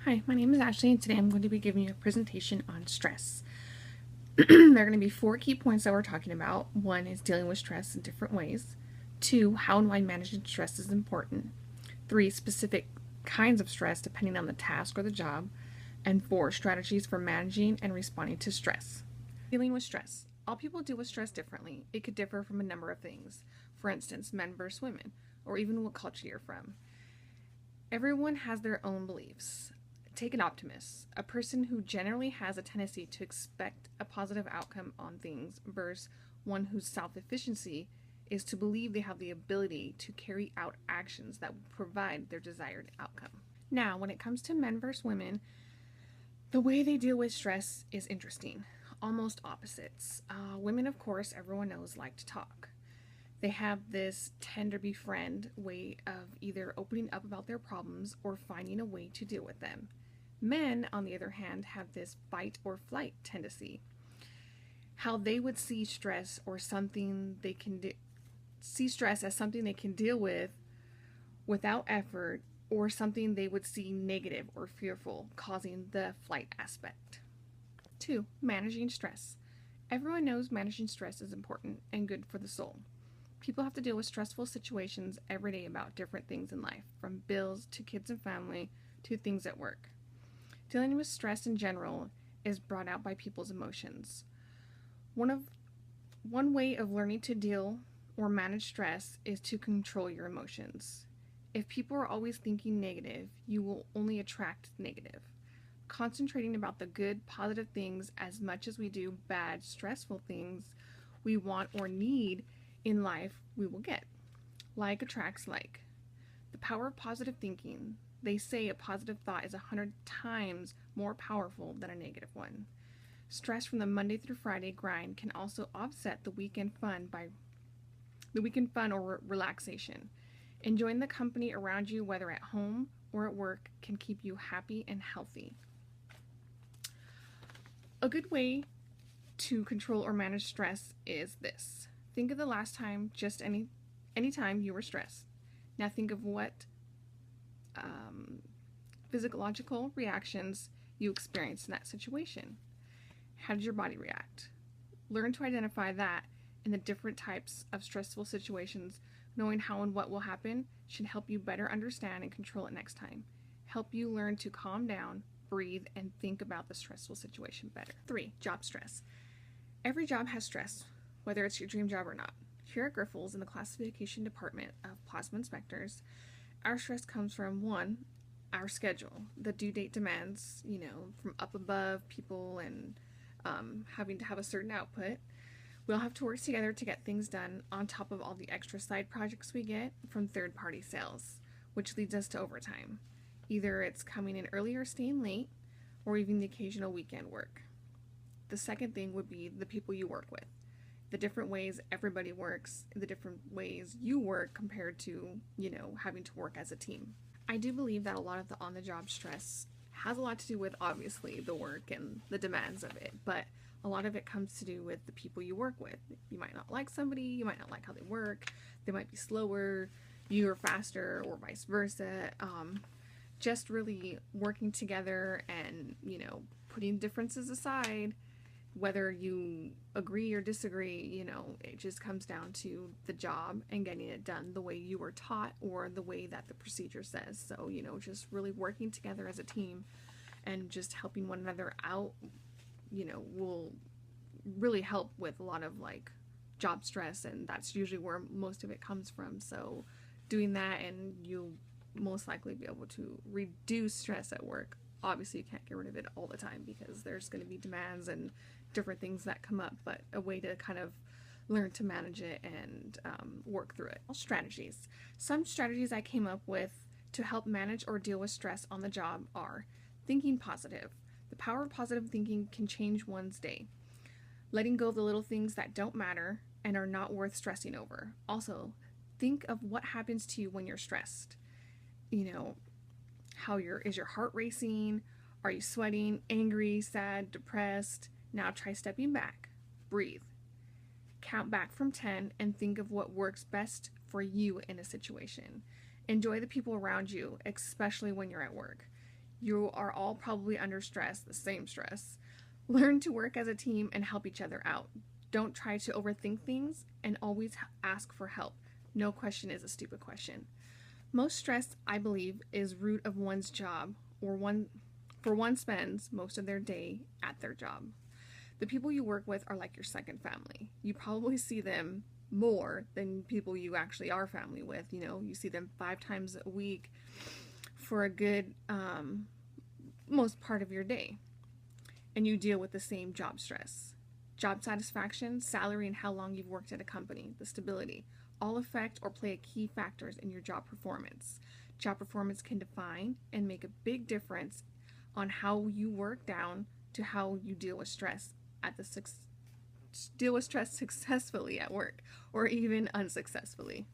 Hi, my name is Ashley, and today I'm going to be giving you a presentation on stress. There are going to be 4 key points that we're talking about. One is dealing with stress in different ways. 2, how and why managing stress is important. 3, specific kinds of stress depending on the task or the job. And 4, strategies for managing and responding to stress. Dealing with stress. All people deal with stress differently. It could differ from a number of things. For instance, men versus women, or even what culture you're from. Everyone has their own beliefs. Take an optimist, a person who generally has a tendency to expect a positive outcome on things, versus one whose self efficiency is to believe they have the ability to carry out actions that will provide their desired outcome. Now, when it comes to men versus women, the way they deal with stress is interesting. Almost opposites. Women, of course, everyone knows, like to talk. They have this tend to befriend way of either opening up about their problems or finding a way to deal with them. Men, on the other hand, have this fight or flight tendency. How they would see stress or something they can see stress as something they can deal with without effort, or something they would see negative or fearful, causing the flight aspect. 2. Managing stress. Everyone knows managing stress is important and good for the soul. People have to deal with stressful situations every day about different things in life, from bills to kids and family to things at work. Dealing with stress in general is brought out by people's emotions. One way of learning to deal or manage stress is to control your emotions. If people are always thinking negative, you will only attract negative. Concentrating about the good, positive things as much as we do bad, stressful things we want or need in life, we will get. Like attracts like. The power of positive thinking. They say a positive thought is 100 times more powerful than a negative one. Stress from the Monday through Friday grind can also offset the weekend fun or relaxation. Enjoying the company around you, whether at home or at work, can keep you happy and healthy. A good way to control or manage stress is this. Think of the last time, just any time you were stressed. Now think of what physiological reactions you experienced in that situation. How did your body react? Learn to identify that in the different types of stressful situations. Knowing how and what will happen should help you better understand and control it next time. Help you learn to calm down, breathe, and think about the stressful situation better. 3. Job stress. Every job has stress, whether it's your dream job or not. Here at Grifols, in the classification department of plasma inspectors, our stress comes from 1, our schedule. The due date demands, from up above people and having to have a certain output. We all have to work together to get things done, on top of all the extra side projects we get from third-party sales, which leads us to overtime. Either it's coming in early or staying late, or even the occasional weekend work. The second thing would be the people you work with. The different ways everybody works, the different ways you work compared to, having to work as a team. I do believe that a lot of the on-the-job stress has a lot to do with, obviously, the work and the demands of it, but a lot of it comes to do with the people you work with. You might not like somebody, you might not like how they work, they might be slower, you're faster, or vice versa. Just really working together and, putting differences aside, whether you agree or disagree, it just comes down to the job and getting it done the way you were taught or the way that the procedure says. So, just really working together as a team and just helping one another out, will really help with a lot of job stress, and that's usually where most of it comes from. So doing that, and you'll most likely be able to reduce stress at work. Obviously, you can't get rid of it all the time because there's going to be demands and different things that come up, but a way to kind of learn to manage it and work through it. Strategies. Some strategies I came up with to help manage or deal with stress on the job are thinking positive. The power of positive thinking can change one's day. Letting go of the little things that don't matter and are not worth stressing over. Also, think of what happens to you when you're stressed. Is your heart racing? Are you sweating, angry, sad, depressed? Now try stepping back. Breathe. Count back from 10 and think of what works best for you in a situation. Enjoy the people around you, especially when you're at work. You are all probably under stress, the same stress. Learn to work as a team and help each other out. Don't try to overthink things and always ask for help. No question is a stupid question. Most stress, I believe, is root of one's job, or one spends most of their day at their job. The people you work with are like your second family. You probably see them more than people you actually are family with. You see them 5 times a week for a good most part of your day. And you deal with the same job stress. Job satisfaction, salary, and how long you've worked at a company, the stability, all affect or play key factors in your job performance. Job performance can define and make a big difference on how you work down to how you deal with stress successfully at work, or even unsuccessfully.